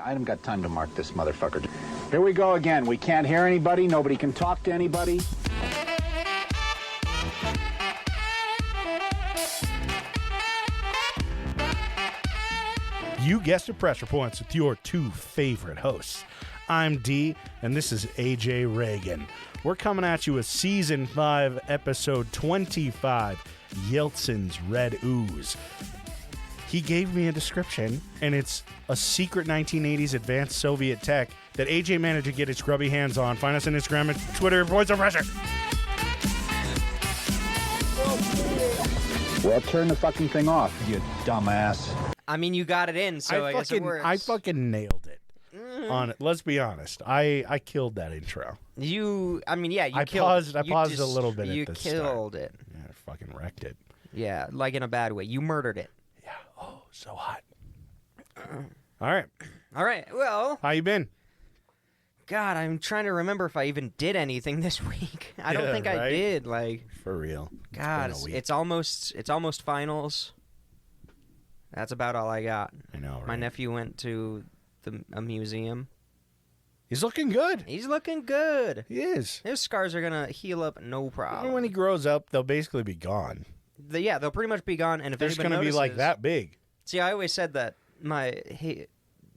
I don't got time to mark this motherfucker. Here we go again. We can't hear anybody. Nobody can talk to anybody. You guessed it, Pressure Points with your two favorite hosts. I'm D, and this is AJ Reagan. We're coming at you with Season 5, Episode 25, Yeltsin's Red Ooze. He gave me a description, and it's a secret 1980s advanced Soviet tech that AJ managed to get his grubby hands on. Find us on Instagram and Twitter, Points of Pressure. Well, turn the fucking thing off, you dumbass. I mean, you got it in, so I guess it works. I fucking nailed it. On it. Let's be honest. I killed that intro. You killed it. I paused a little bit You at the start. killed it. Yeah, I fucking wrecked it. Yeah, like in a bad way. You murdered it. Yeah. Oh, so hot. All right. All right. Well, How you been? God, I'm trying to remember if I even did anything this week. I don't think I did. Like, for real. God, it's almost finals. That's about all I got. I know, right? My nephew went to a museum. He's looking good. He's looking good. He is. His scars are gonna heal up, no problem. When he grows up, they'll basically be gone. They'll pretty much be gone. And if they're just anybody gonna notices, be like that big. See, I always said that this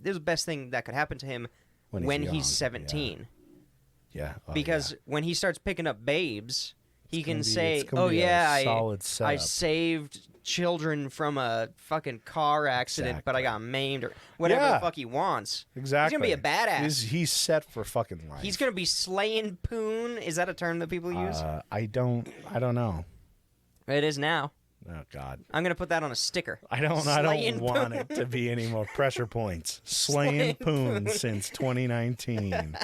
is the best thing that could happen to him when he's 17. Yeah. Oh, because when he starts picking up babes, he can say, I saved children from a fucking car accident, but I got maimed, or whatever the fuck he wants. Exactly. He's going to be a badass. He's set for fucking life. He's going to be slaying poon. Is that a term that people use? I don't know. It is now. Oh, God. I'm going to put that on a sticker. I don't want it to be any more pressure points. Slaying poon since 2019.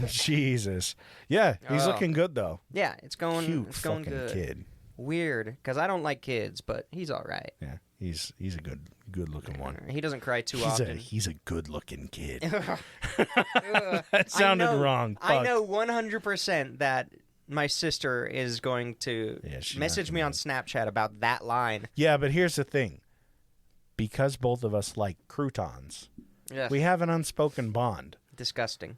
Jesus. Yeah, he's looking good, though. Yeah, it's going fucking good. Kid. Weird, because I don't like kids, but he's all right. Yeah, he's a good-looking one. He doesn't cry too often. He's a good-looking kid. That sounded wrong. Fuck. I know 100% that my sister is going to message me on Snapchat about that line. Yeah, but here's the thing. Because both of us like croutons, we have an unspoken bond. Disgusting.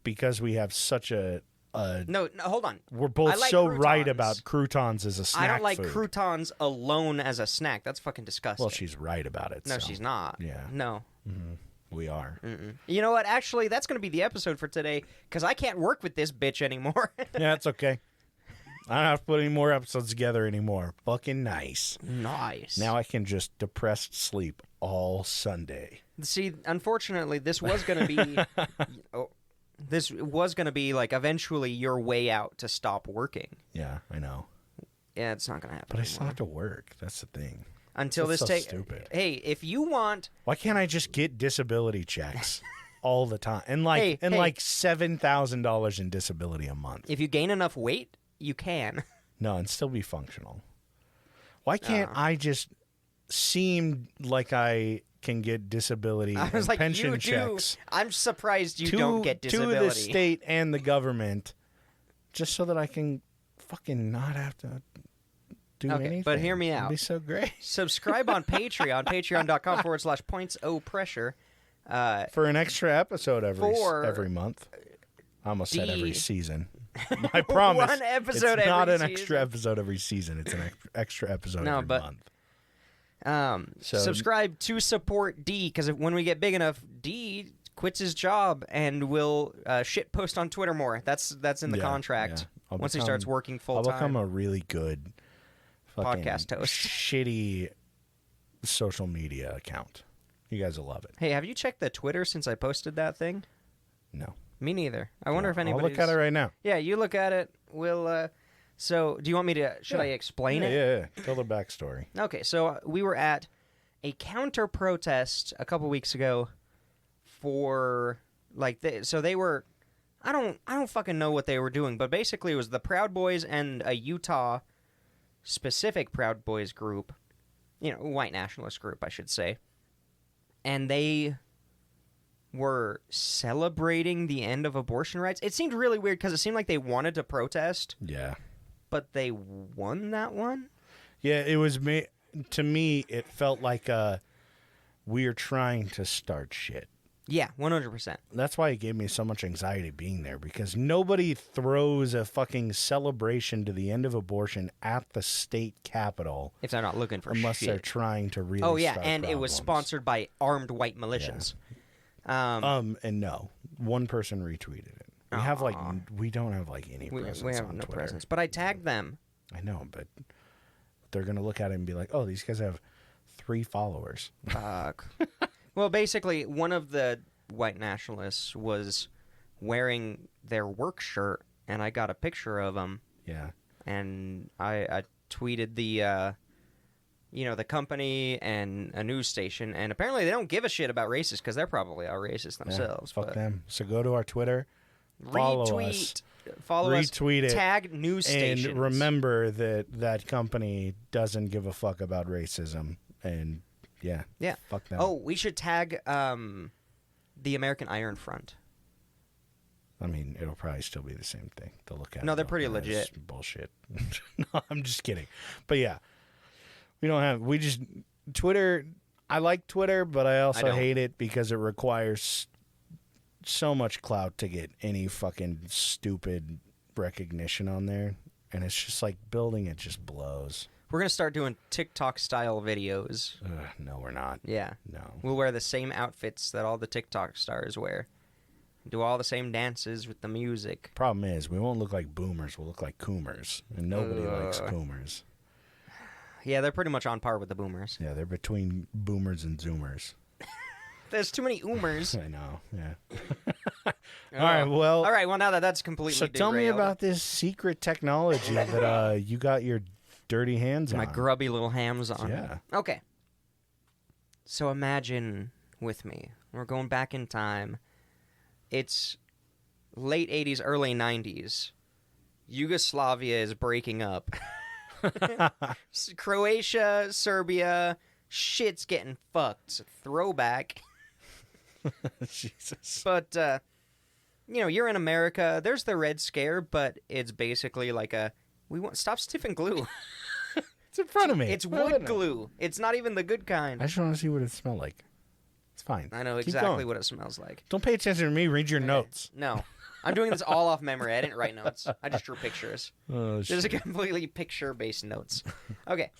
Because we have such a... No, hold on. We're both like so croutons. Right about croutons as a snack I don't like food. croutons alone as a snack. That's fucking disgusting. Well, she's right about it. No, she's not. Yeah. No. Mm-hmm. We are. Mm-mm. You know what? Actually, that's going to be the episode for today, because I can't work with this bitch anymore. Yeah, it's okay. I don't have to put any more episodes together anymore. Fucking nice. Nice. Now I can just depressed sleep all Sunday. See, unfortunately, this was going to be... This was going to be, like, eventually your way out to stop working. Yeah, I know. Yeah, it's not going to happen But I still anymore. have to work. That's the thing. Until That's this so takes... stupid. Hey, if you want... Why can't I just get disability checks all the time? And like $7,000 in disability a month. If you gain enough weight, you can. No, and still be functional. Why can't I just seem like I can get disability and like, pension checks? I'm surprised you don't get disability. To the state and the government, just so that I can fucking not have to do anything. But hear me out. It'd be so great. Subscribe on Patreon, patreon.com/points-o-pressure. For an extra episode every month. I almost said every season. I promise. One episode it's not every an season. extra episode every season. It's an extra episode every month. Subscribe to support D, because when we get big enough, D quits his job and will shit post on Twitter more. That's in the contract. Yeah. Once he starts working full time. I'll become a really good podcast host. Shitty social media account. You guys will love it. Hey, have you checked the Twitter since I posted that thing? No. Me neither. I wonder if anybody. I'll look at it right now. Yeah, you look at it. We'll. So, do you want me to? Should I explain it? Yeah. Tell the backstory. Okay, so we were at a counter protest a couple weeks ago for they were. I don't fucking know what they were doing, but basically it was the Proud Boys and a Utah specific Proud Boys group, white nationalist group, I should say, and they were celebrating the end of abortion rights. It seemed really weird because it seemed like they wanted to protest. Yeah. But they won that one? Yeah, it was to me, it felt like we're trying to start shit. Yeah, 100%. That's why it gave me so much anxiety being there, because nobody throws a fucking celebration to the end of abortion at the state capitol If they're not looking for unless shit. they're trying to really Oh, yeah, start and it was problems. sponsored by armed white militias. And no, one person retweeted it. We don't have like any presence We have on no Twitter. presence. But I tagged them. I know, but they're gonna look at it and be like, "Oh, these guys have 3 followers." Fuck. Well, basically, one of the white nationalists was wearing their work shirt, and I got a picture of him, Yeah. and I tweeted the company and a news station, and apparently they don't give a shit about racists because they're probably all racist themselves. Fuck but them. So go to our Twitter, follow us, retweet it, tag news stations, and remember that company doesn't give a fuck about racism. And yeah, fuck them. Oh, we should tag the American Iron Front. I mean, it'll probably still be the same thing. They'll look at it. No, they're and pretty go, "This legit." is bullshit. No, I'm just kidding. But yeah, Twitter. I like Twitter, but I also don't. hate it because it requires so much clout to get any fucking stupid recognition on there. And it's just like building it just blows. We're going to start doing TikTok-style videos. No, we're not. Yeah. No. We'll wear the same outfits that all the TikTok stars wear. Do all the same dances with the music. Problem is, we won't look like boomers. We'll look like coomers. And nobody likes coomers. Yeah, they're pretty much on par with the boomers. Yeah, they're between boomers and zoomers. There's too many oomers. I know, yeah. All right, well, now that's completely so tell me derailed. about this secret technology that you got your dirty hands on. My grubby little hams on. Yeah. Okay. So imagine with me. We're going back in time. It's late 80s, early 90s. Yugoslavia is breaking up. Croatia, Serbia, shit's getting fucked. Throwback. Jesus. But, you're in America. There's the Red Scare, but it's basically like stop sniffing glue. It's in front of me. It's wood glue. It's not even the good kind. I just want to see what it smelled like. It's fine. I know Keep exactly going. what it smells like. Don't pay attention to me. Read your notes. No. I'm doing this all off memory. I didn't write notes. I just drew pictures. Oh, This is completely picture-based notes. Okay.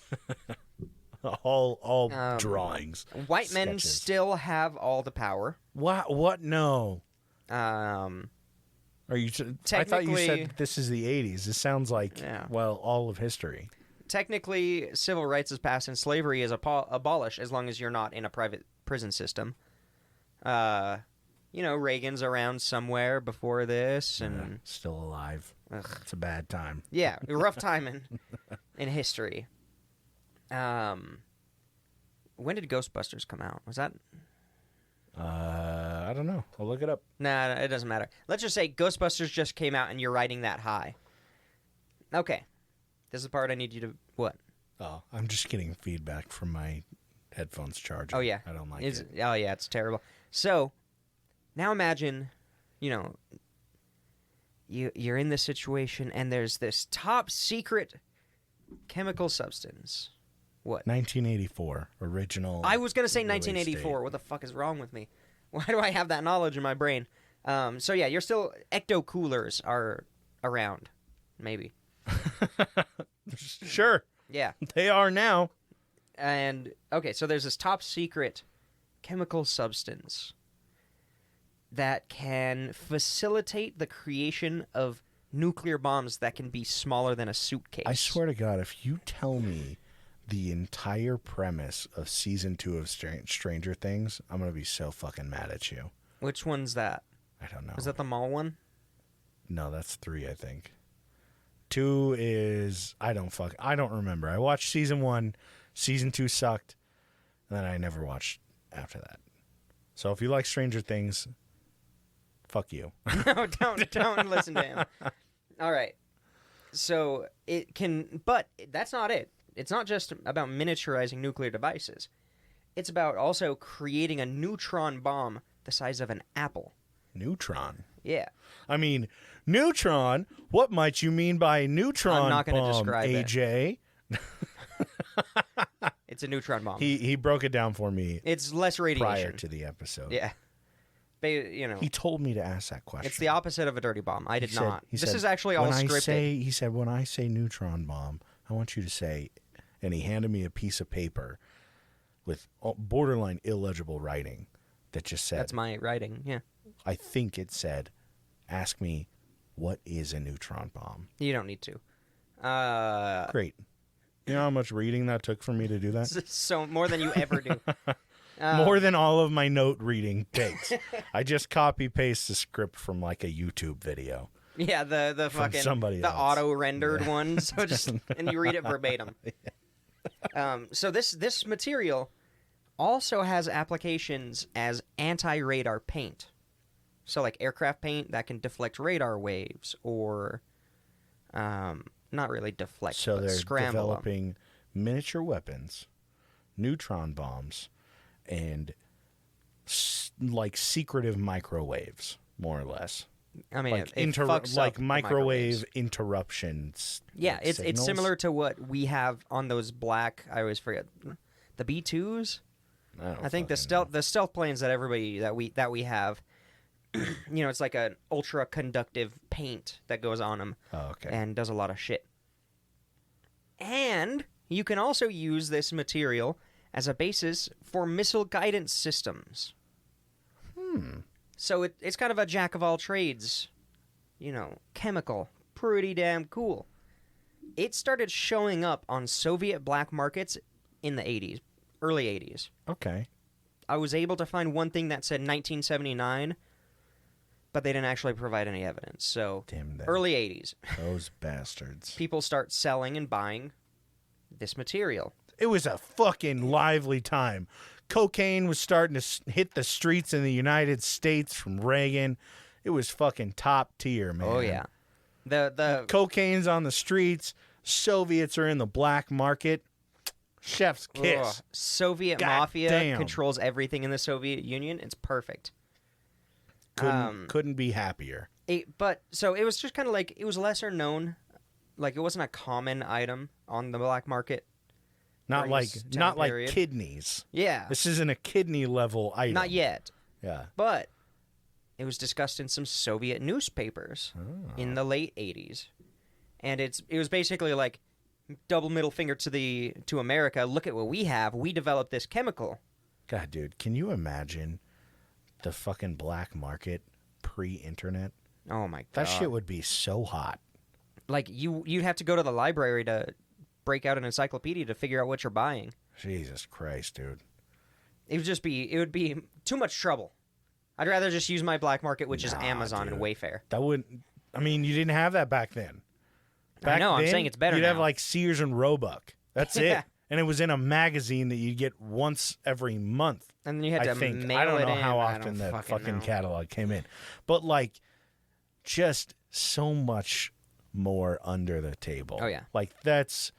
all drawings. White men Sketches. still have all the power. What? No. Um, Are you? I thought you said this is the 80s. This sounds like all of history. technically, civil rights is passed and slavery is abolished as long as you're not in a private prison system. Reagan's around somewhere before this, and Still alive. It's a bad time. yeah, a rough time in history. When did Ghostbusters come out? Was that? I don't know. I'll look it up. Nah, it doesn't matter. Let's just say Ghostbusters just came out and you're riding that high. Okay. This is the part I need you to... What? Oh, I'm just getting feedback from my headphones charging. Oh, yeah. I don't like it. Oh, yeah, it's terrible. So, now imagine, you're in this situation and there's this top secret chemical substance. What? 1984, original. I was going to say release 1984. date. What the fuck is wrong with me? Why do I have that knowledge in my brain? So yeah, you're still... Ecto coolers are around. Maybe. Sure. Yeah. They are now. And, okay, so there's this top secret chemical substance that can facilitate the creation of nuclear bombs that can be smaller than a suitcase. I swear to God, if you tell me the entire premise of season 2 of Stranger Things, I'm going to be so fucking mad at you. Which one's that? I don't know. Is that the mall one? No, that's 3, I think. 2 is... I don't remember. I watched season 1. Season 2 sucked. And then I never watched after that. So if you like Stranger Things, fuck you. No, don't listen to him. All right. So it can... But that's not it. It's not just about miniaturizing nuclear devices. It's about also creating a neutron bomb the size of an apple. Neutron? Yeah. I mean, neutron? What might you mean by neutron I'm not going to bomb, describe AJ? It's a neutron bomb. He broke it down for me It's less radiation. prior to the episode. Yeah. You know, He told me to ask that question. it's the opposite of a dirty bomb. I did not. He This said, is actually all scripted. He said, when I say neutron bomb, I want you to say, and he handed me a piece of paper with borderline illegible writing that just said, That's my writing, yeah. I think it said, ask me, what is a neutron bomb? You don't need to. Great. You know how much reading that took for me to do that? So more than you ever do. More than all of my note reading takes. I just copy paste the script from like a YouTube video. Yeah, the From fucking somebody the else. auto rendered one. So just and you read it verbatim. So this material also has applications as anti-radar paint. So like aircraft paint that can deflect radar waves, or not really deflect, So but they're scramble 'em. developing miniature weapons, neutron bombs, and like secretive microwaves, more or less. I mean, Like it fucks like up the microwave microwaves. interruptions. Yeah, like it's signals. similar to what we have on those black. I always forget the B2s. I think the stealth planes that we have. You know, it's like an ultra conductive paint that goes on them. Oh, okay. And does a lot of shit. And you can also use this material as a basis for missile guidance systems. So it's kind of a jack of all trades, you know, chemical. Pretty damn cool. It started showing up on Soviet black markets in the 80s, early 80s. Okay. I was able to find one thing that said 1979, but they didn't actually provide any evidence. So, Damn them. early 80s, Those bastards. people start selling and buying this material. It was a fucking lively time. Cocaine was starting to hit the streets in the United States from Reagan. It was fucking top tier, man. Oh yeah, the Cocaine's on the streets. Soviets are in the black market. Chef's kiss. ugh, Soviet God mafia damn. controls everything in the Soviet Union. It's perfect. Couldn't be happier. So it was just kind of like, it was lesser known. Like, it wasn't a common item on the black market. Not during like this time not period. like kidneys. Yeah, This isn't a kidney level item. not yet. Yeah. But it was discussed in some Soviet newspapers in the late 80s. And it was basically like, double middle finger to America. Look at what we have. We developed this chemical. God, dude, can you imagine the fucking black market pre-internet? Oh my god. That shit would be so hot. Like you'd have to go to the library to break out an encyclopedia to figure out what you're buying. Jesus Christ, dude. It would be too much trouble. I'd rather just use my black market, which is Nah, Amazon dude. and Wayfair. That wouldn't. I mean, you didn't have that back then. I know. I'm then, saying it's better You'd now. have like Sears and Roebuck. That's Yeah. it. And it was in a magazine that you'd get once every month. And then you had I to think. mail I don't it know in. how I often don't that fucking fucking know. catalog came in, but like, just so much more under the table. Oh, yeah. Like that's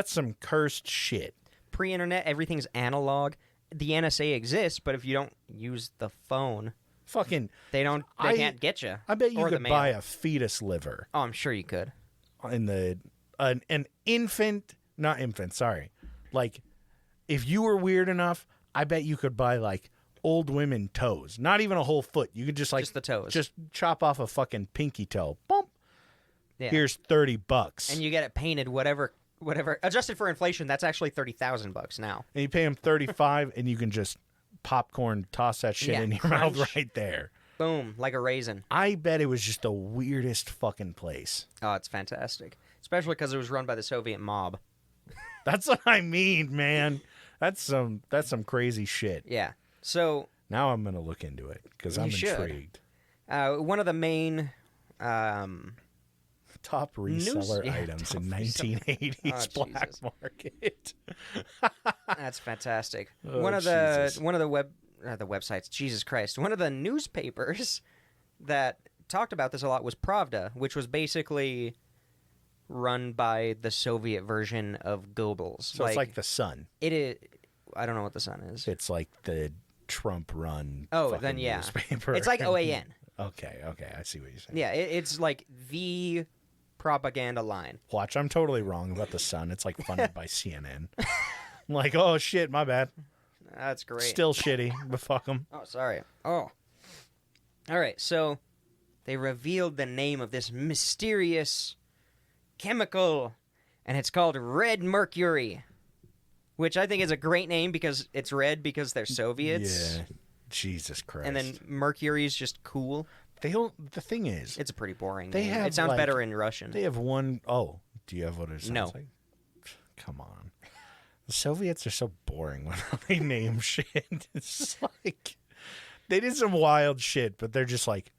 some cursed shit. Pre-internet, everything's analog. The NSA exists, but if you don't use the phone, Fucking. they can't get you. I bet you or the could mail. buy a fetus liver Oh, I'm sure you could. in the an infant, not infant. Sorry, like if you were weird enough, I bet you could buy like old women toes. Not even a whole foot. You could just like Just the toes. Just chop off a fucking pinky toe. Boom. Yeah. Here's $30. And you get it painted whatever adjusted for inflation. That's actually $30,000 now. And you pay him $35, and you can just popcorn toss that shit Yeah, in your mouth crunch. right there. Boom, like a raisin. I bet it was just the weirdest fucking place. Oh, it's fantastic, especially because it was run by the Soviet mob. That's what I mean, man. That's some crazy shit. Yeah. So Now I'm gonna look into it because I'm You should. intrigued. one of the main Top reseller yeah, items top in reseller. 1980s Oh, black Jesus. market. that's fantastic. Oh, one of Jesus. the websites. Jesus Christ. One of the newspapers that talked about this a lot was Pravda, which was basically run by the Soviet version of Goebbels. So it's like the Sun. it is. I don't know what the Sun is. It's like the Trump-run. Oh, fucking then yeah. newspaper. It's like OAN. Okay, I see what you're saying. Yeah, it's like the propaganda line. Watch, I'm totally wrong about the Sun. It's like funded by CNN. I'm like, oh shit, my bad. That's great. Still shitty, but fuck them. Oh, sorry. Oh. All right, so they revealed the name of this mysterious chemical, and it's called red mercury, which I think is a great name because it's red because they're Soviets. Yeah. Jesus Christ. And then mercury is just cool. They don't. The thing is, It's a pretty boring They name. have, It sounds like- better in Russian. they have one oh do you have what it sounds No. like? Come on. The Soviets are so boring when they name shit. It's like they did some wild shit, but they're just like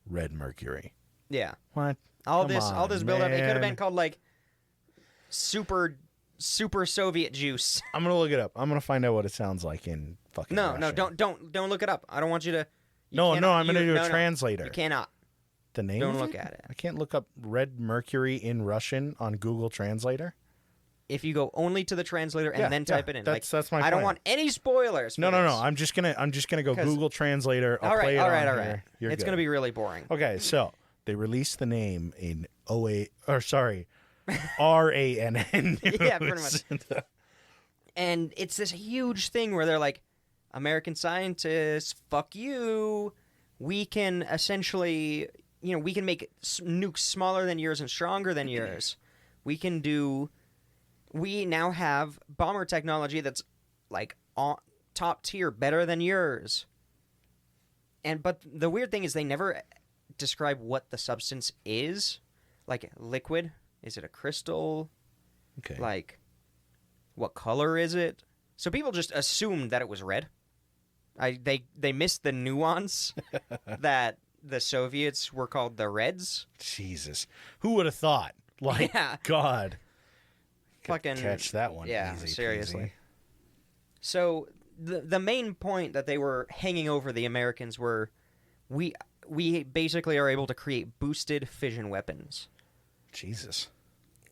red mercury. Yeah. What? All Come this on, build up. It could have man. been called like super Soviet juice. I'm gonna look it up. I'm gonna find out what it sounds like in fucking No, Russian. don't look it up. I don't want you to. You No, cannot- I'm gonna you- do a no, translator. You cannot. The name Don't of look it? at it. I can't look up red mercury in Russian on Google Translator. If you go only to the translator and then type it in, That's like, my I don't plan. want any spoilers. For No. this. I'm just gonna go 'Cause- Google Translator. I'll All right, play it all on right, all here. right. You're It's good. gonna be really boring. Okay, so they released the name in RANN. Yeah, pretty much. And it's this huge thing where they're like, American scientists, fuck you. We can essentially, we can make nukes smaller than yours and stronger than yours. We now have bomber technology that's like top tier, better than yours. But the weird thing is they never describe what the substance is. Like liquid, is it a crystal? Okay. Like, what color is it? So people just assumed that it was red. They missed the nuance that the Soviets were called the Reds. Jesus, who would have thought? Like, Yeah. God, Fucking catch that one. Yeah, easy seriously. peasy. So the main point that they were hanging over the Americans were, we basically are able to create boosted fission weapons. Jesus.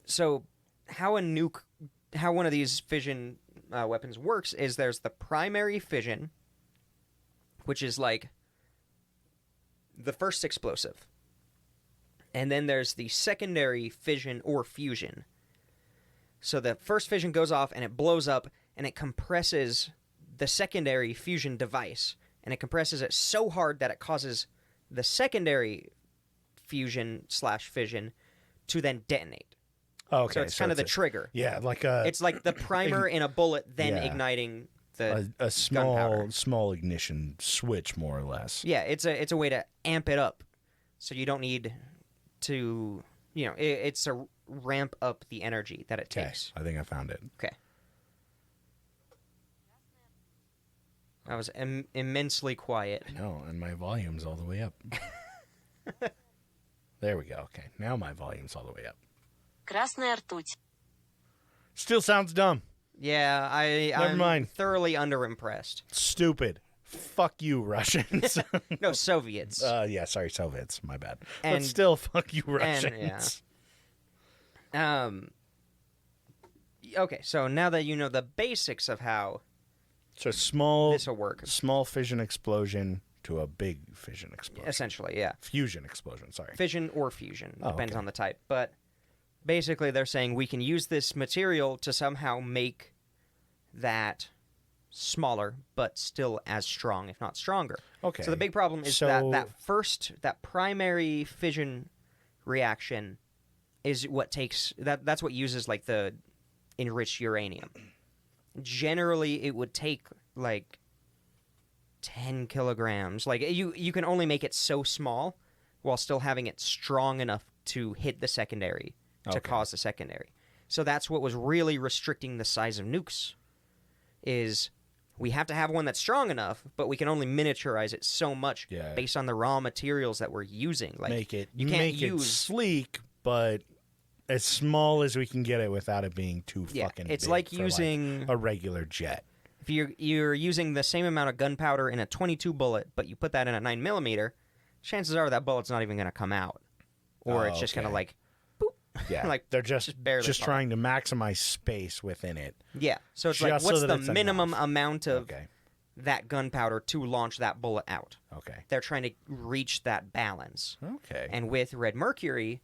So how one of these fission weapons works is there's the primary fission, which is like the first explosive. And then there's the secondary fission or fusion. So the first fission goes off and it blows up and it compresses the secondary fusion device. And it compresses it so hard that it causes the secondary fusion/fission to then detonate. Okay, So it's kind of the trigger. Yeah, like a It's like the primer in a bullet, then Yeah. igniting the a gunpowder. small ignition switch, more or less. Yeah, it's a way to amp it up, so you don't need to, it's to ramp up the energy that it Okay, takes. I think I found it. Okay. I was immensely quiet. No, and my volume's all the way up. There we go. Okay, now my volume's all the way up. Красная ртуть. Still sounds dumb. Yeah, Never I'm mind. thoroughly underimpressed. Stupid. Fuck you, Russians. No, Soviets. Yeah, sorry, Soviets. My bad. But And- still, fuck you, and, Russians. yeah. Okay, so now that you know the basics of how So small, this will work, small fission explosion to a big fission explosion. essentially, yeah. Fusion explosion. Sorry. Fission or fusion, Oh, depends okay. on the type. But basically, they're saying we can use this material to somehow make that smaller, but still as strong, if not stronger. Okay. So the big problem is So- that primary fission reaction is what takes that's what uses like the enriched uranium. Generally, it would take like 10 kilograms. Like you can only make it so small while still having it strong enough to hit the secondary to Okay. cause the secondary. So that's what was really restricting the size of nukes. Is we have to have one that's strong enough, but we can only miniaturize it so much Yeah. based on the raw materials that we're using. Like make it you can't make it use sleek, but as small as we can get it without it being too Yeah, fucking it's big like for, using- a regular jet. if you're using the same amount of gunpowder in a 22 bullet, but you put that in a 9mm, chances are that bullet's not even going to come out, or Oh, it's just going to okay. like, boop. Yeah, Like, they're just just barely fall. trying to maximize space within it. Yeah. So it's like, Just so what's that the it's minimum enough. amount of Okay, that gunpowder to launch that bullet out? okay, They're trying to reach that balance, okay. and with red mercury,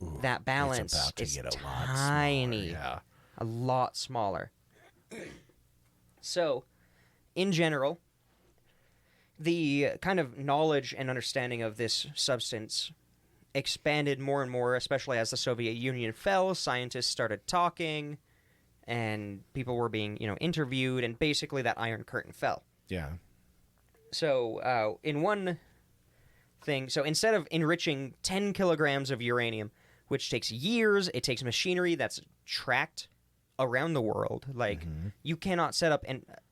Ooh, that balance it's about to is get a lot tiny, smaller, yeah. a lot smaller. So, in general, the kind of knowledge and understanding of this substance expanded more and more, especially as the Soviet Union fell. Scientists started talking, and people were being, interviewed, and basically that Iron Curtain fell. Yeah. So, in one thing, so instead of enriching 10 kilograms of uranium, which takes years, it takes machinery that's tracked around the world. Like, you cannot set up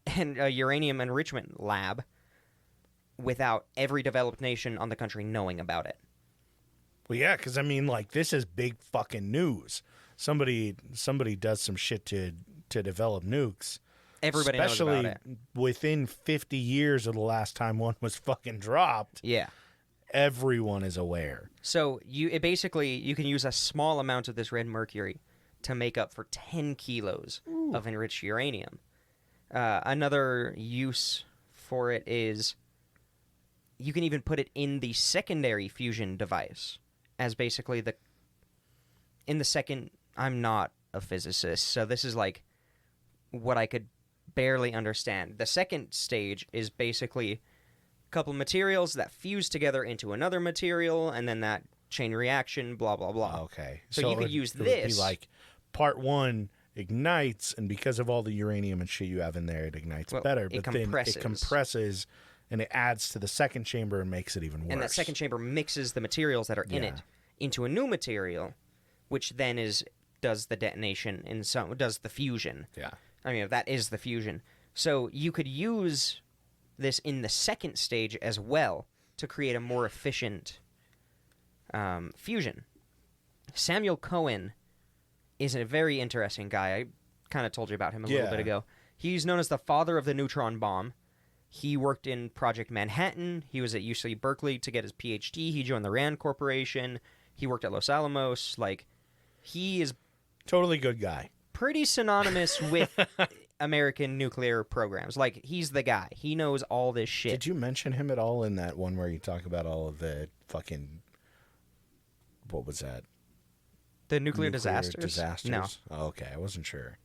a uranium enrichment lab without every developed nation on the country knowing about it. Well, yeah, because, this is big fucking news. Somebody does some shit to develop nukes. Everybody knows about it. Especially within 50 years of the last time one was fucking dropped. Yeah. Everyone is aware. So you can use a small amount of this red mercury to make up for 10 kilos of enriched uranium. Another use for it is you can even put it in the secondary fusion device as basically I'm not a physicist, so this is like what I could barely understand. The second stage is basically a couple materials that fuse together into another material, and then that chain reaction, blah, blah, blah. Okay. So you could use it would this. be like part one ignites, and because of all the uranium and shit you have in there, it ignites better. But then it compresses, and it adds to the second chamber and makes it even worse. And that second chamber mixes the materials that are in it into a new material, which then does the detonation and does the fusion. Yeah. That is the fusion. So you could use this in the second stage as well to create a more efficient fusion. Samuel Cohen is a very interesting guy. I kind of told you about him a little bit ago. He's known as the father of the neutron bomb. He worked in Project Manhattan. He was at UC Berkeley to get his PhD. He joined the RAND Corporation. He worked at Los Alamos. He is totally good guy. Pretty synonymous with American nuclear programs. He's the guy. He knows all this shit. Did you mention him at all in that one where you talk about all of the fucking... What was that? The nuclear disasters? No. Oh, okay. I wasn't sure.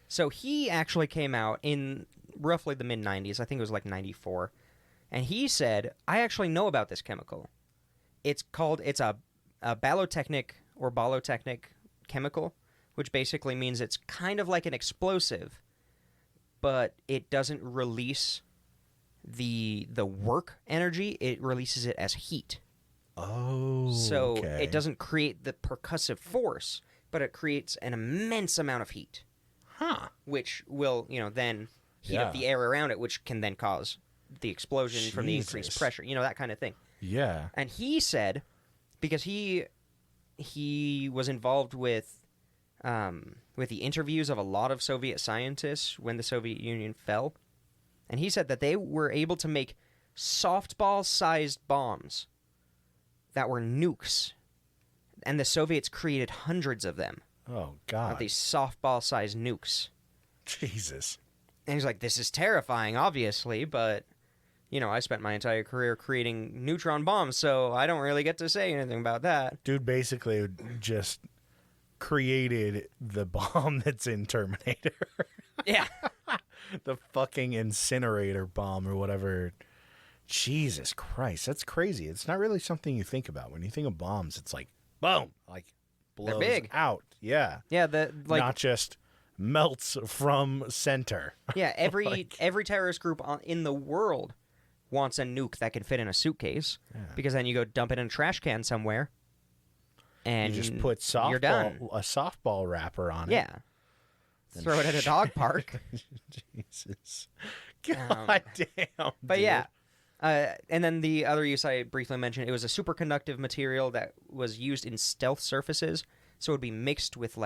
So he actually came out in roughly the mid-90s. I think it was 94. And he said, I actually know about this chemical. It's a ballotechnic or bolotechnic chemical, which basically means it's kind of like an explosive, but it doesn't release the work energy. It releases it as heat. Oh, so okay. It doesn't create the percussive force, but it creates an immense amount of heat. Huh. Which will, then heat up the air around it, which can then cause the explosion from the increased pressure, that kind of thing. Yeah. And he said, because he was involved with the interviews of a lot of Soviet scientists when the Soviet Union fell, and he said that they were able to make softball-sized bombs that were nukes, and the Soviets created hundreds of them. Oh, God. Of these softball-sized nukes. Jesus. And he's like, this is terrifying, obviously, but, I spent my entire career creating neutron bombs, so I don't really get to say anything about that. Dude basically just created the bomb that's in Terminator. Yeah. The fucking incinerator bomb or whatever. Jesus Christ, that's crazy. It's not really something you think about. When you think of bombs, it's like, boom, blows They're big. out. Yeah. Yeah, not just melts from center. Yeah, every terrorist group in the world wants a nuke that can fit in a suitcase, because then you go dump it in a trash can somewhere, and you just put you're done. a softball wrapper on it. Yeah. Throw it at a dog park. Jesus. God damn. But dude. yeah. And then the other use I briefly mentioned, it was a superconductive material that was used in stealth surfaces, so it would be mixed with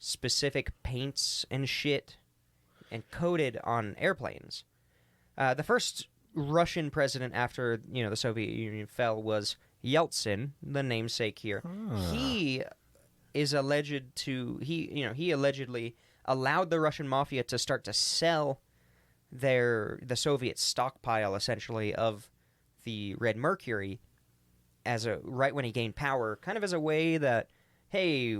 specific paints and shit and coated on airplanes. The first Russian president after the Soviet Union fell was Yeltsin, the namesake here. He is alleged to he allegedly allowed the Russian mafia to start to sell the Soviet stockpile essentially of the red mercury right when he gained power, kind of as a way that, hey,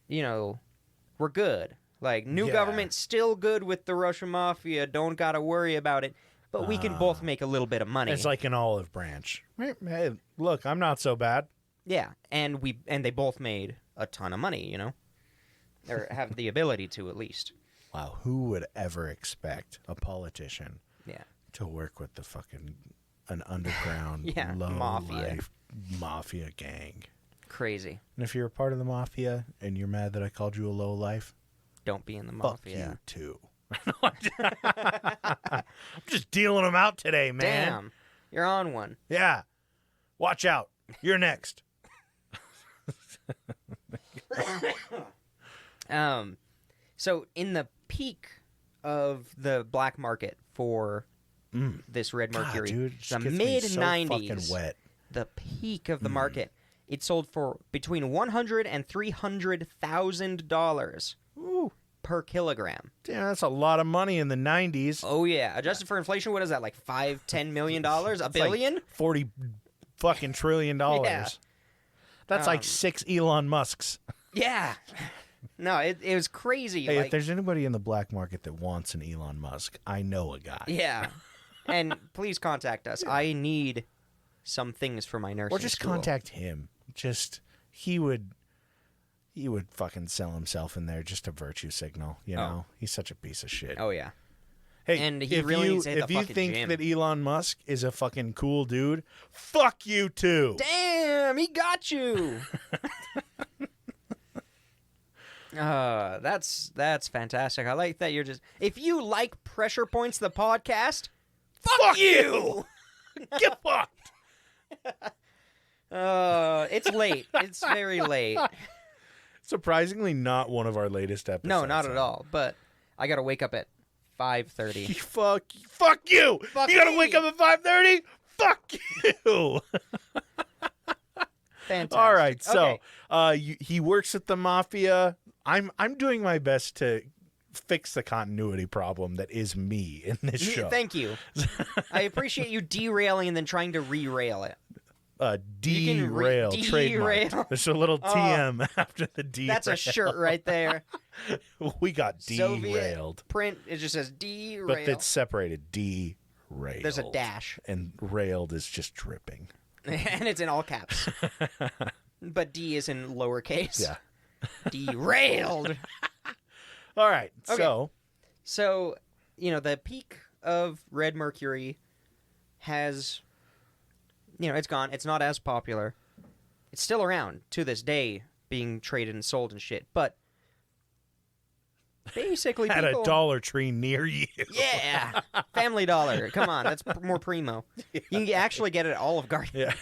we're good. Like, new Yeah. government, still good with the Russian mafia, don't gotta worry about it, but we can both make a little bit of money. It's like an olive branch. Hey, look, I'm not so bad. Yeah, and they both made a ton of money, you know? Or have the ability to, at least. Wow, who would ever expect a politician Yeah. to work with an underground Yeah, low mafia. life mafia gang? Crazy. And if you're a part of the mafia and you're mad that I called you a low life, Don't be in the fuck mafia. you too. I'm just dealing them out today, man. Damn. You're on one. Yeah. Watch out. You're next. So in the peak of the black market for this red mercury, God, dude, it just the gets me mid so 90s, fucking wet. the peak of the market, it sold for between $100,000 and $300,000 per kilogram. Damn, that's a lot of money in the 90s. Oh yeah, adjusted for inflation, what is that, like $5-10 million? A billion? Like 40 fucking trillion dollars. Yeah. That's like 6 Elon Musks. Yeah. No, it was crazy. Hey, like, if there's anybody in the black market that wants an Elon Musk, I know a guy. yeah. And please contact us. I need some things for my nursing Or just school. contact him. Just he would fucking sell himself in there, just a virtue signal, you know? He's such a piece of shit. Oh yeah. Hey, And he if really you, needs to hit if the you fucking think gym. that Elon Musk is a fucking cool dude, fuck you too. Damn, he got you. That's fantastic. I like that you're just. If you like Pressure Points, the podcast, fuck you. Get fucked. It's late. It's very late. Surprisingly, not one of our latest episodes. No, not at all. But I gotta wake up at 5:30. Fuck you. Fuck You gotta me. wake up at 5:30? Fuck you. Fantastic. All right, so Okay. he works at the mafia. I'm doing my best to fix the continuity problem that is me in this show. Thank you. I appreciate you derailing and then trying to re-rail it. Derail, trademark. derail. There's a little TM after the derail. That's a shirt right there. We got Soviet derailed. print. It just says derail. But it's separated. Derailed. There's a dash. And railed is just dripping. And it's in all caps. But D is in lowercase. Yeah. Derailed. All right. Okay. So, the peak of red mercury has, it's gone. It's not as popular. It's still around to this day, being traded and sold and shit. But basically, At people... a Dollar Tree near you. Yeah. Family Dollar. Come on. That's more primo. You can actually get it at Olive Garden. Yeah.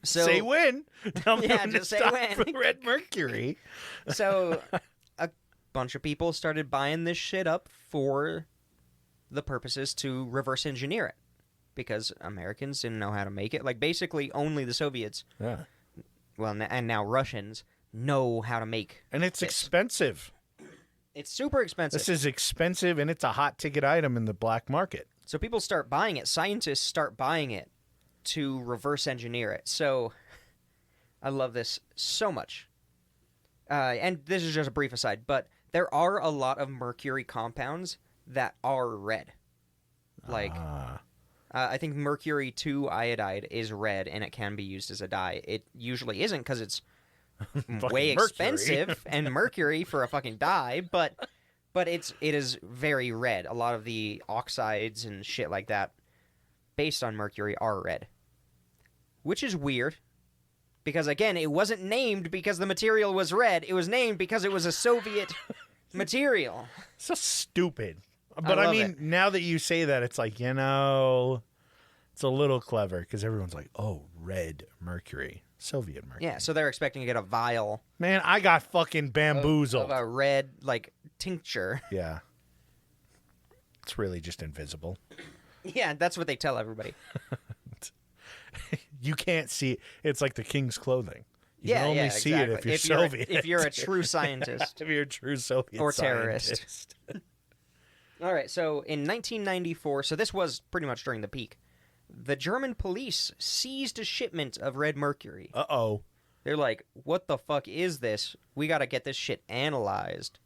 So, Say when. Tell me Yeah, when to just say stop when. for red mercury. So a bunch of people started buying this shit up for the purposes to reverse engineer it. Because Americans didn't know how to make it. Like, basically, only the Soviets, Yeah. well, and now Russians, know how to make And it's this. expensive. It's super expensive. This is expensive, and it's a hot ticket item in the black market. So people start buying it. Scientists start buying it to reverse engineer it. So I love this so much. And this is just a brief aside, but there are a lot of mercury compounds that are red. Like, I think mercury 2 iodide is red, and it can be used as a dye. It usually isn't because it's way mercury. expensive and mercury for a fucking dye, but it is very red. A lot of the oxides and shit like that based on mercury are red. Which is weird. Because, again, it wasn't named because the material was red. It was named because it was a Soviet material. So stupid. But I love mean, it. now that you say that, it's like, it's a little clever because everyone's like, oh, red mercury. Soviet mercury. Yeah, so they're expecting to get a vial Man, I got fucking bamboozled. of a red, tincture. Yeah. It's really just invisible. Yeah, that's what they tell everybody. You can't see it. It's like the king's clothing. You Yeah, can only yeah, see it if exactly. you're Soviet. If you're a true scientist. If you're a true Soviet Or terrorist. scientist. All right, so in 1994, so this was pretty much during the peak, the German police seized a shipment of red mercury. Uh-oh. They're like, what the fuck is this? We got to get this shit analyzed.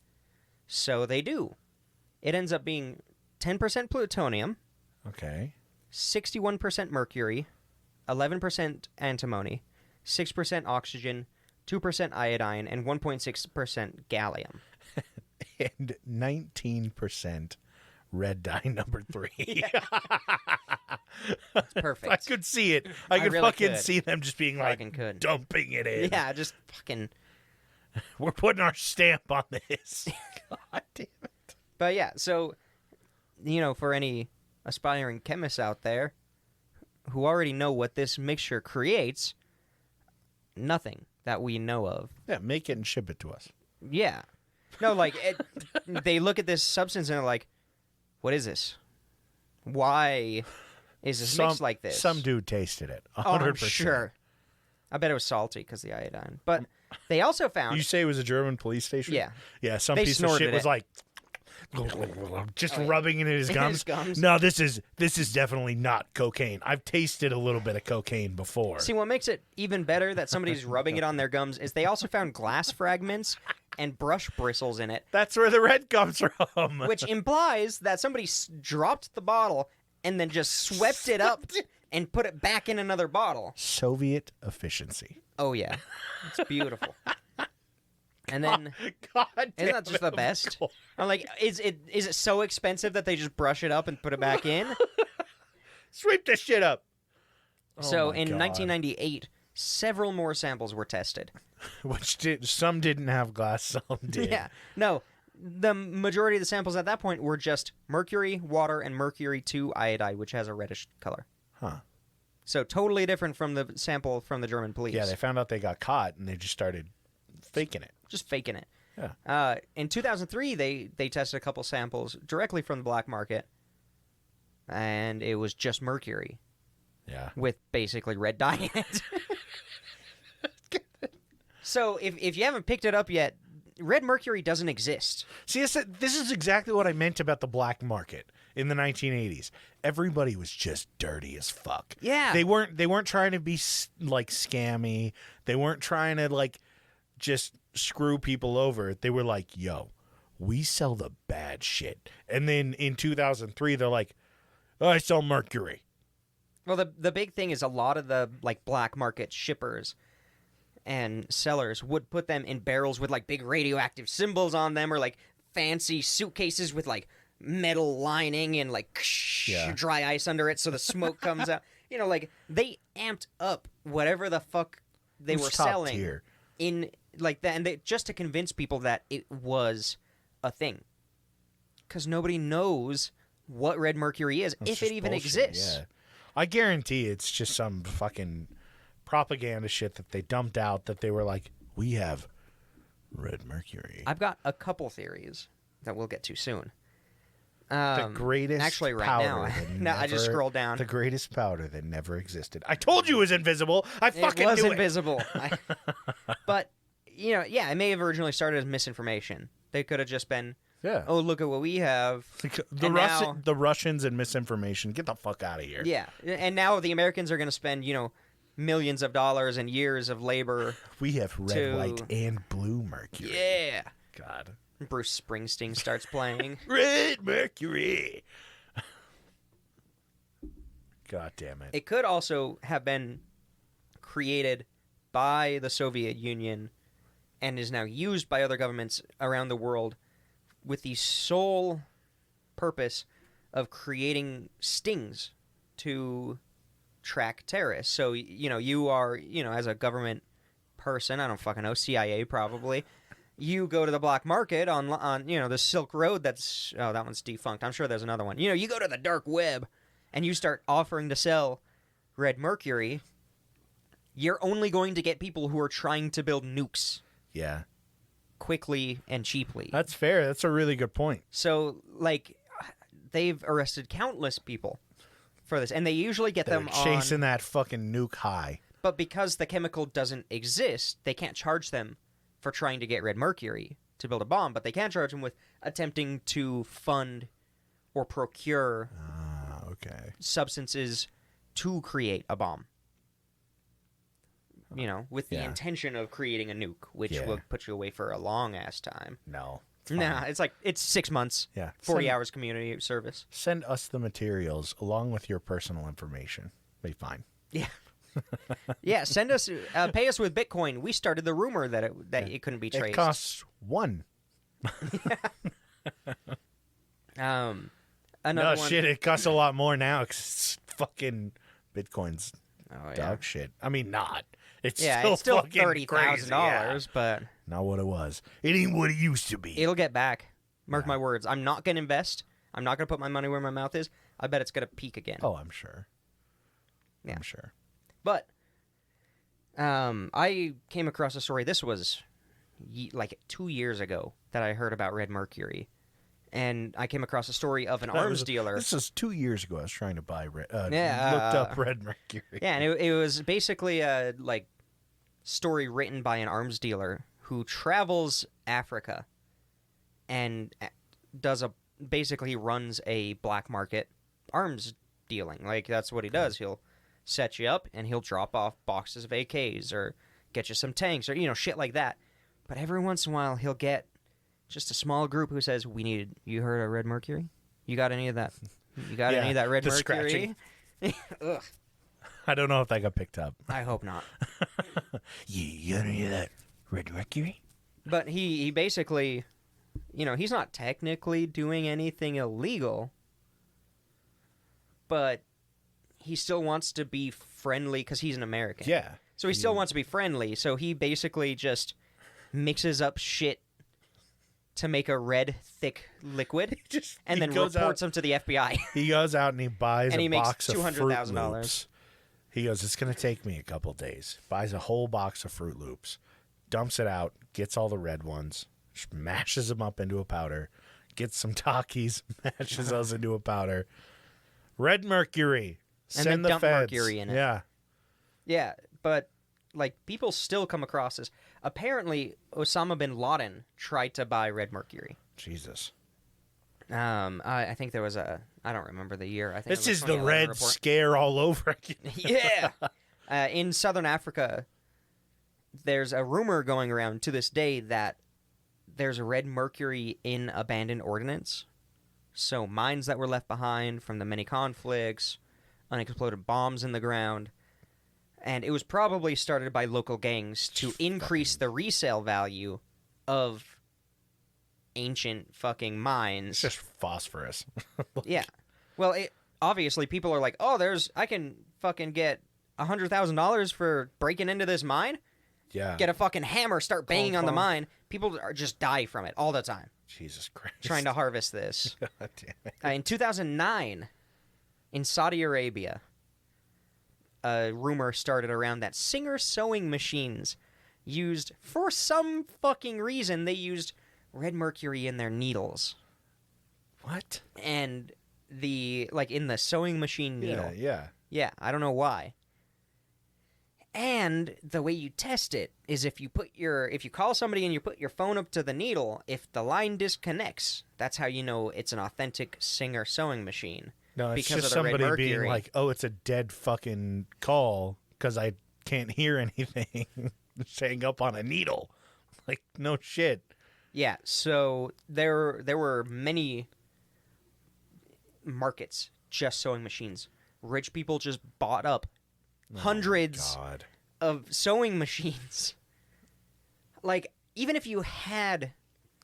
So they do. It ends up being 10% plutonium, Okay. 61% mercury, 11% antimony, 6% oxygen, 2% iodine, and 1.6% gallium. And 19% red dye number 3. It's perfect. I could see it. I could really fucking could. see them just being like Fucking could. dumping it in. Yeah, just fucking... We're putting our stamp on this. God damn it. But yeah, so, for any aspiring chemists out there who already know what this mixture creates, nothing that we know of. Yeah, make it and ship it to us. Yeah. No, like, they look at this substance and they're like, what is this? Why is this mixed like this? Some dude tasted it. 100%. Oh, I'm sure. I bet it was salty because the iodine. But they also found... You say it was a German police station? Yeah. Yeah, some They piece of snorted shit was it. like just rubbing it in his In gums. his gums. No, this is definitely not cocaine. I've tasted a little bit of cocaine before. See, what makes it even better that somebody's rubbing it on their gums is they also found glass fragments and brush bristles in it, That's where the red comes from. which implies that somebody dropped the bottle and then just swept it up and put it back in another bottle. Soviet efficiency. Oh, yeah. It's beautiful. And then, God damn isn't that just it, the of best? course. I'm like, is it so expensive that they just brush it up and put it back in? Sweep this shit up. So my in God. 1998, several more samples were tested. Some didn't have glass, some did. Yeah. No, the majority of the samples at that point were just mercury, water, and mercury 2 iodide, which has a reddish color. Huh. So totally different from the sample from the German police. Yeah, they found out they got caught and they just started faking it. Just faking it. Yeah. In 2003, they tested a couple samples directly from the black market, and it was just mercury Yeah. with basically red dye in it. So if you haven't picked it up yet, red mercury doesn't exist. See, this is exactly what I meant about the black market in the 1980s. Everybody was just dirty as fuck. Yeah. They weren't trying to be like scammy. They weren't trying to like just screw people over. They were like, "Yo, we sell the bad shit." And then in 2003, they're like, "Oh, I sell mercury." Well, the big thing is a lot of the like black market shippers and sellers would put them in barrels with like big radioactive symbols on them, or like fancy suitcases with like metal lining and like dry ice under it so the smoke comes out. Like they amped up whatever the fuck they were top selling tier. in like that, and just to convince people that it was a thing, because nobody knows what red mercury is, It's if just it even bullshit, exists. Yeah. I guarantee it's just some fucking propaganda shit that they dumped out that they were like, "We have red mercury." I've got a couple theories that we'll get to soon. The greatest actually right powder now. that No, I just never- scrolled down. The greatest powder that never existed. I told you it was invisible. I fucking It was knew invisible. But, it may have originally started as misinformation. They could have just been, it. Yeah. oh, look at what we have. The the Russians and misinformation. Get the fuck out of here. Yeah. And now the Americans are going to spend, millions of dollars and years of labor. We have red, To- white, and blue mercury. Yeah. God. Bruce Springsteen starts playing. Red mercury. God damn it. It could also have been created by the Soviet Union and is now used by other governments around the world with the sole purpose of creating stings to track terrorists. So, you are, as a government person, I don't fucking know, CIA probably, you go to the black market on the Silk Road that one's defunct. I'm sure there's another one. You go to the dark web and you start offering to sell red mercury, you're only going to get people who are trying to build nukes Yeah. quickly and cheaply. That's fair. That's a really good point. So, they've arrested countless people for this, and they usually get They're them chasing on... that fucking nuke high. But because the chemical doesn't exist, they can't charge them for trying to get red mercury to build a bomb, but they can charge them with attempting to fund or procure Okay. substances to create a bomb. with the Yeah. intention of creating a nuke, which Yeah. will put you away for a long ass time. No. Nah, it's 6 months. Yeah. 40 hours community service. Send us the materials along with your personal information. Be fine. Yeah. Yeah, send us, pay us with Bitcoin. We started the rumor that it couldn't be traced. It costs 1. Another No one. shit, it costs a lot more now because it's fucking Bitcoin's Oh, yeah. dog shit. I mean, not. It's Yeah, still it's still fucking $30,000, crazy, yeah. but Not what it was. It ain't what it used to be. it'll get back. Mark my words. I'm not going to invest. I'm not going to put my money where my mouth is. I bet it's going to peak again. Oh, I'm sure. Yeah. I'm sure. But I came across a story. This was like 2 years ago that I heard about Red Mercury. And I came across a story of an arms dealer. This is 2 years ago. I was trying to buy looked Yeah, up Red Mercury. Yeah, and it was basically a story written by an arms dealer who travels Africa and basically runs a black market arms dealing. Like, that's what he does. He'll set you up and he'll drop off boxes of AKs or get you some tanks or shit like that. But every once in a while he'll get just a small group who says, you heard of Red Mercury? You got any of that? You got any of that Red the Mercury? Ugh. I don't know if that got picked up. I hope not. You got any of that Red Mercury? But he basically, he's not technically doing anything illegal, but he still wants to be friendly because he's an American. Yeah. So he still wants to be friendly, so he basically just mixes up shit to make a red, thick liquid, and then reports them to the FBI. He goes out and he buys And he a makes box of Fruit $200,000. Loops. He goes, it's going to take me a couple days. Buys a whole box of Fruit Loops, dumps it out, gets all the red ones, mashes them up into a powder, gets some Takis, mashes those into a powder. Red Mercury. And Send then the dump feds. mercury in it. Yeah. Yeah, but people still come across as apparently Osama bin Laden tried to buy Red Mercury. Jesus. I think there was I don't remember the year. I think This it was is a the 2011 Red report. Scare all over again. Yeah. In southern Africa, there's a rumor going around to this day that there's red mercury in abandoned ordnance. So mines that were left behind from the many conflicts, unexploded bombs in the ground. And it was probably started by local gangs to increase the resale value of ancient fucking mines. It's just phosphorus. Yeah. Well, obviously people are like, oh, I can fucking get $100,000 for breaking into this mine. Yeah. Get a fucking hammer, start banging on the phone. mine. People just die from it all the time Jesus Christ. trying to harvest this. God damn it. In 2009, in Saudi Arabia, a rumor started around that Singer sewing machines used, for some fucking reason, they used red mercury in their needles. What? And in the sewing machine needle. Yeah. Yeah, I don't know why. And the way you test it is if you call somebody and you put your phone up to the needle, if the line disconnects, that's how you know it's an authentic Singer sewing machine. No, it's because just of the red somebody being mercury. like, oh, it's a dead fucking call because I can't hear anything. Just hang up on a needle. Like, no shit. Yeah, so there were many markets just sewing machines. Rich people just bought up hundreds God. of sewing machines. Like, even if you had...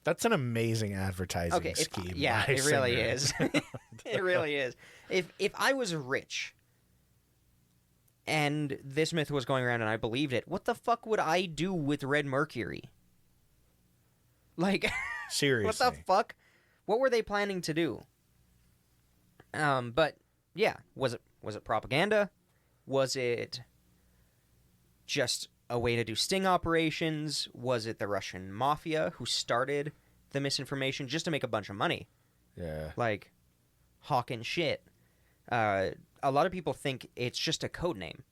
That's an amazing advertising scheme. Yeah, by it really Singer. is. It really is. If I was rich and this myth was going around and I believed it, what the fuck would I do with red mercury? Like, Seriously. what the fuck? What were they planning to do? But yeah, was it propaganda? Was it just a way to do sting operations? Was it the Russian mafia who started the misinformation just to make a bunch of money? Yeah. Like, hawking shit. A lot of people think it's just a code name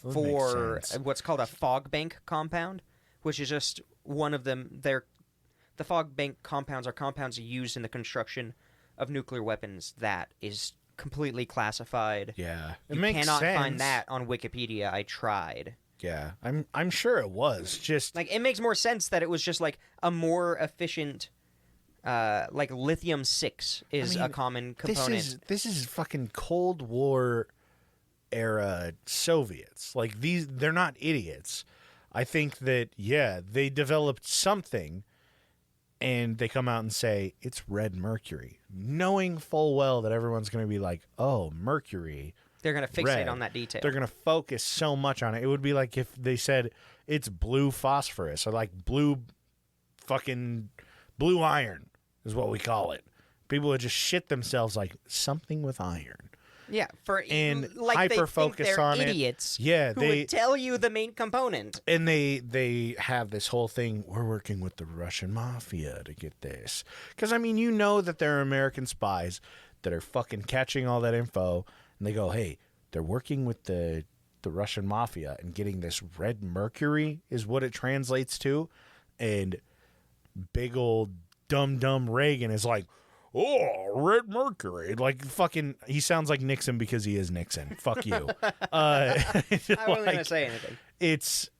That for makes sense. what's called a fog bank compound, which is just one of them. The fog bank compounds are compounds used in the construction of nuclear weapons that is completely classified. Yeah. It You makes cannot sense. find that on Wikipedia. I tried. Yeah, I'm sure it was. Just Like, it makes more sense that it was just like a more efficient, like lithium-6 is a common component. This is fucking Cold War era Soviets. Like they're not idiots. I think that they developed something, and they come out and say it's red mercury, knowing full well that everyone's going to be like, "Oh, mercury." They're going to fixate red. on that detail. They're going to focus so much on it. It would be like if they said it's blue phosphorus or like blue iron is what we call it. People would just shit themselves like something with iron. Yeah, and like hyper they think focus they're on idiots. it. Yeah, who would tell you the main component. And they have this whole thing. We're working with the Russian mafia to get this, because I mean, you know that there are American spies that are fucking catching all that info, and they go, hey, they're working with the Russian mafia and getting this red mercury is what it translates to, and big old dumb Reagan is like, oh, red mercury. Like, fucking, he sounds like Nixon because he is Nixon. Fuck you. I wasn't going to say anything. It's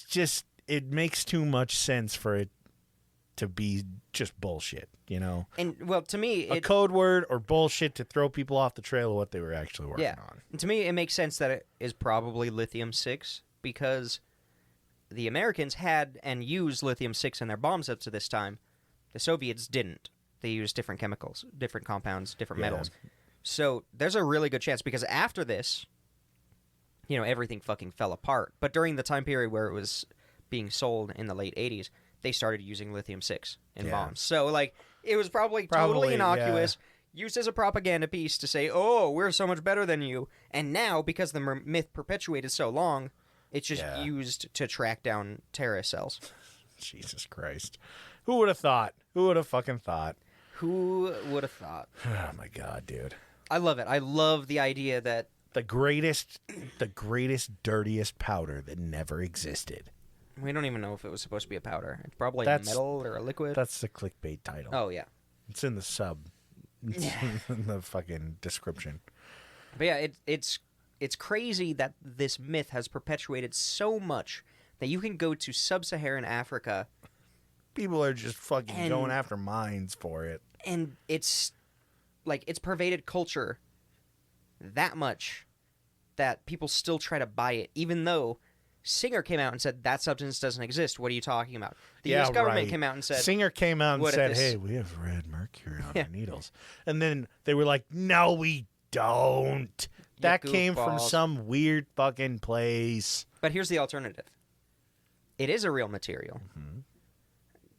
just, it makes too much sense for it to be just bullshit, you know? And, well, to me... A code word or bullshit to throw people off the trail of what they were actually working on. And to me, it makes sense that it is probably lithium-6 because the Americans had and used lithium-6 in their bombs up to this time. The Soviets didn't. They used different chemicals, different compounds, different metals. So there's a really good chance because after this, you know, everything fucking fell apart. But during the time period where it was being sold in the late 80s, they started using lithium-6 in bombs. So, like, it was probably totally innocuous, used as a propaganda piece to say, oh, we're so much better than you. And now, because the myth perpetuated so long, it's just used to track down terrorist cells. Jesus Christ. Who would have thought? Who would have fucking thought? Who would have thought? Oh, my God, dude. I love it. I love the idea that... The greatest, dirtiest powder that never existed. We don't even know if it was supposed to be a powder. It's probably metal or a liquid. That's the clickbait title. Oh, yeah. It's in the sub. It's in the fucking description. But yeah, it's crazy that this myth has perpetuated so much that you can go to sub-Saharan Africa. People are just fucking going after mines for it. And it's like it's pervaded culture that much that people still try to buy it, even though Singer came out and said that substance doesn't exist. What are you talking about? The U.S. government came out and said... Singer came out and said, hey, we have red mercury on our needles. And then they were like, no, we don't. That came from some weird fucking place. But here's the alternative. It is a real material. Mm-hmm.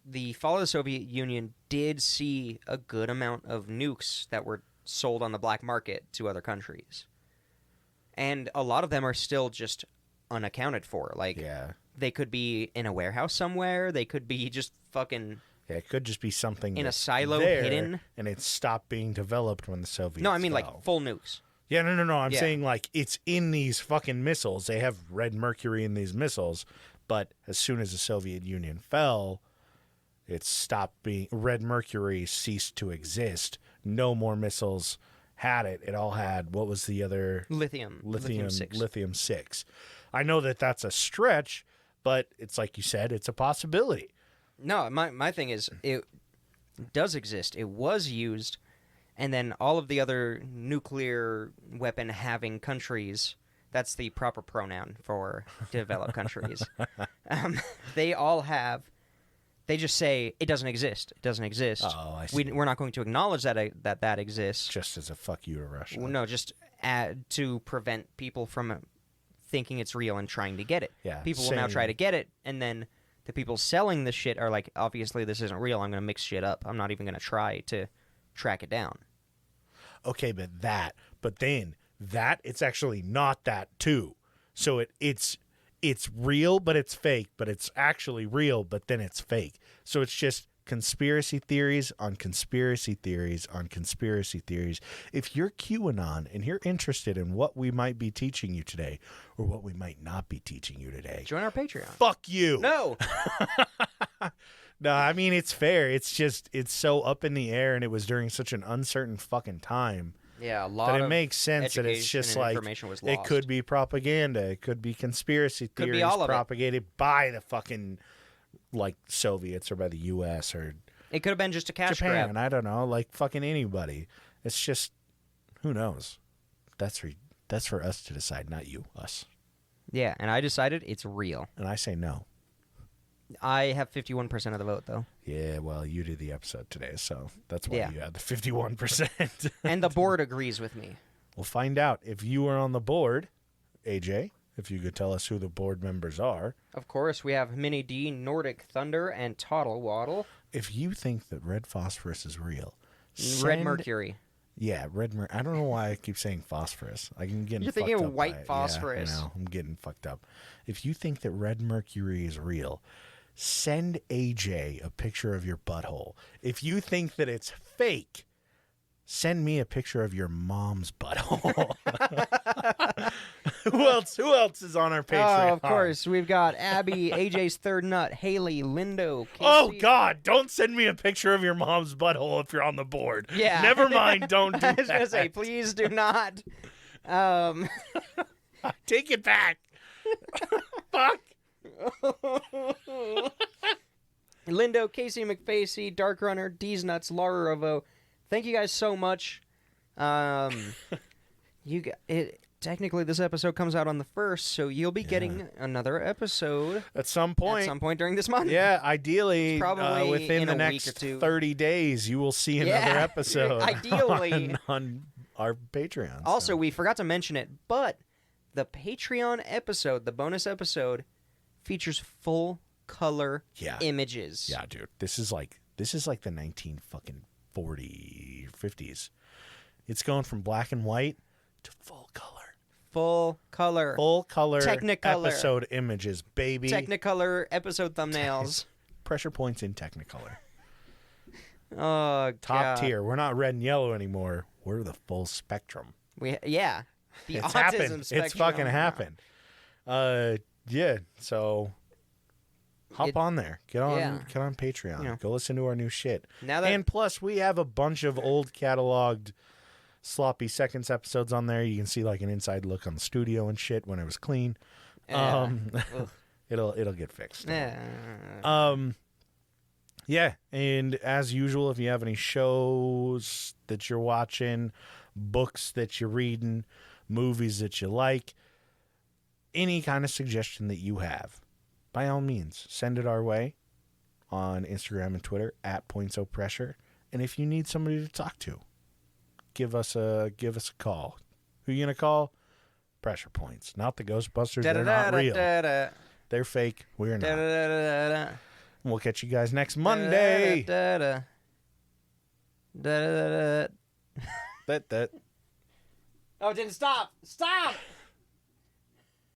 The fall of the Soviet Union did see a good amount of nukes that were sold on the black market to other countries. And a lot of them are still just unaccounted for. Like, they could be in a warehouse somewhere. They could be just fucking... Yeah, it could just be something in a silo there, hidden. And it stopped being developed when the Soviets No, I mean, fell. like, full nukes. Yeah, no. I'm saying, like, it's in these fucking missiles. They have red mercury in these missiles. But as soon as the Soviet Union fell, it stopped being... Red mercury ceased to exist. No more missiles had it. It all had... What was the other... Lithium-6. Lithium-6. I know that that's a stretch, but it's like you said, it's a possibility. No, my thing is, it does exist. It was used, and then all of the other nuclear weapon-having countries, that's the proper pronoun for developed countries, they all have, they just say, it doesn't exist. It doesn't exist. Oh, I see. We're not going to acknowledge that exists. Just as a fuck you to Russia. No, just to prevent people from thinking it's real and trying to get it. Yeah, people will now try to get it, and then the people selling the shit are like, obviously this isn't real. I'm going to mix shit up. I'm not even going to try to track it down. Okay, but then it's actually not that too. So it's real, but it's fake. But it's actually real, but then it's fake. So it's just conspiracy theories on conspiracy theories on conspiracy theories. If you're QAnon and you're interested in what we might be teaching you today or what we might not be teaching you today, join our Patreon. Fuck you. No. No, I mean, it's fair. It's just, it's so up in the air, and it was during such an uncertain fucking time Yeah, a lot that it of makes sense that it's education just and like information was it lost. could be propaganda, it could be conspiracy Could be theories all of it. propagated by the fucking like Soviets or by the U.S. or It could have been just a cash Japan. grab. I don't know, like fucking anybody. It's just who knows. That's for us to decide, not you, us. Yeah, and I decided it's real. And I say no. I have 51% of the vote, though. Yeah, well, you did the episode today, so that's why Yeah. you had the 51%. And the board agrees with me. We'll find out if you are on the board, AJ. If you could tell us who the board members are. Of course, we have Mini D, Nordic Thunder, and Toddle Waddle. If you think that red phosphorus is real, Red send- Mercury. Yeah, I don't know why I keep saying phosphorus. I can get You're fucked thinking up white by it. phosphorus. Yeah, I know. I'm getting fucked up. If you think that red mercury is real, send AJ a picture of your butthole. If you think that it's fake, send me a picture of your mom's butthole. Who else is on our Patreon? Oh, of course. We've got Abby, AJ's Third Nut, Haley, Lindo, Casey. Oh, God, don't send me a picture of your mom's butthole if you're on the board. Yeah. Never mind, don't do I was going to that. say, please do not. Take it back. Fuck. Lindo, Casey McFacey, Dark Runner, D's Nuts, Laura Rovo. Thank you guys so much. Technically, this episode comes out on the 1st, so you'll be getting another episode At some point. at some point during this month. Yeah, ideally, Probably within in the a week next or two. 30 days, you will see another Yeah, episode. ideally. on our Patreon. Also, so. we forgot to mention it, but the Patreon episode, the bonus episode, features full color images. Yeah, dude, this is like the 1940 50s. It's going from black and white to full color. Full color. Full color Technicolor. episode images, baby. Technicolor episode thumbnails. Pressure points in Technicolor. Oh, Top God. tier. We're not red and yellow anymore. We're the full spectrum. The It's autism happened. spectrum. It's fucking happened. Yeah. So hop on there. Get on Patreon. You know. Go listen to our new shit. Now that- And plus, we have a bunch of old cataloged sloppy seconds episodes on there. You can see like an inside look on the studio and shit when it was clean. It'll get fixed. Yeah, and as usual, if you have any shows that you're watching, books that you're reading, movies that you like, any kind of suggestion that you have, by all means, send it our way on Instagram and Twitter at PointsOPressure. And if you need somebody to talk to, give us a call. Who you gonna call? Pressure Points, not the Ghostbusters. They're not real. They're fake. We're not. We'll catch you guys next Monday. That. That. Oh, it didn't stop. Stop!